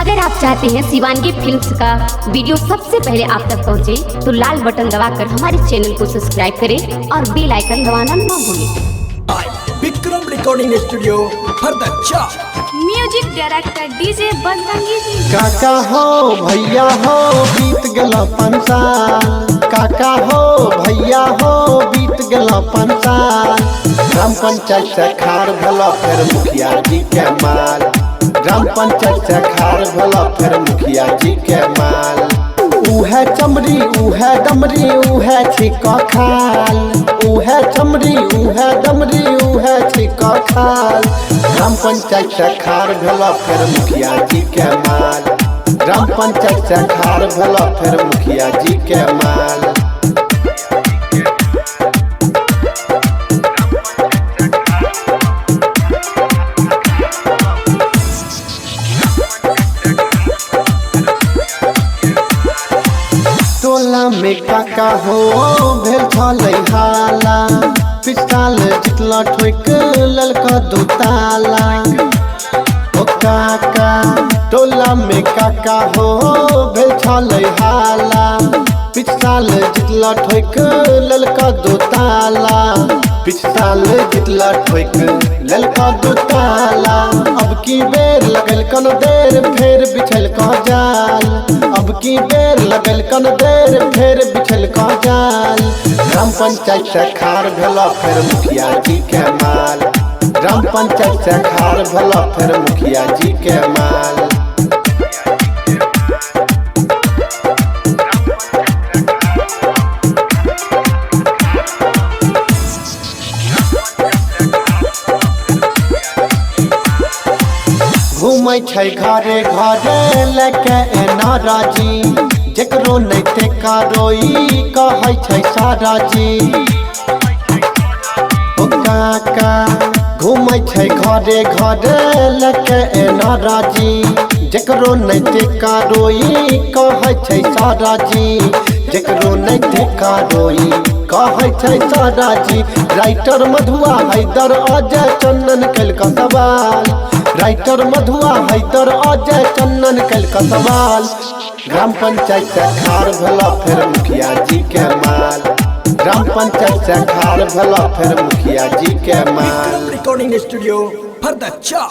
अगर आप चाहते हैं शिवानगी फिल्म्स का वीडियो सबसे पहले आप तक पहुंचे, तो लाल बटन दबाकर हमारे चैनल को सब्सक्राइब करें और बेल आइकन दबाना ना भूलें। Vikram recording studio Fardachcha. Music director DJ Bajrangi ji. काका हो भैया हो बीत गला 5 साल, काका हो भैया हो बीत गला 5 साल। ग्राम पंचायत से खार भला फिर मुखिया जी के माल, ग्राम पंचायत से खार भला फिर मुखिया जी के माल। उहे चमड़ी उहे दमरी उहे छिका खाल, उहे चमड़ी उहे दमरी उहे छिका खाल। ग्राम पंचायत से खार भला फिर मुखिया जी के माल, ग्राम पंचायत से खार भला फिर मुखिया जी के माल। टोला में काका हो भेल छलै हाला, पिछाल जितला ठोक ललका 2 ताला। ओ काका टोला में काका हो भेल छलै हाला, पिछाल जितला ठोक ललका 2 ताला। पिछाल जितला ठोक ललका 2 ताला। अब की बेर लगल कन देर फेर बिछल का जाल, अब की बेर लगल कन देर फेर बिछल का जाल। ग्राम पंचायत से खार भला फिर मुखिया जी के माल, ग्राम पंचायत से खार भला फिर मुखिया जी के माल। घूमै छै घरे घरे लेके एना राजी, जेकरो नहीं टेका रोई कहै छै सारा जी। ओ काका घूमै छै घरे घरे लेके एना राजी, जेकरो नहीं टेका रोई कहै छै सारा जी, जेकरो नहीं टेका रोई कहै छै सारा जी। राइटर मधुआ हैदर अजय चंदन कल का सवाल, राइटर मधुआ हैदर अजय चंदन कल का सवाल। ग्राम पंचायत से खार भला फिर मुखिया जी के माल, ग्राम पंचायत से खार भला फिर मुखिया जी के माल। Vikram recording studio फरदच्चा।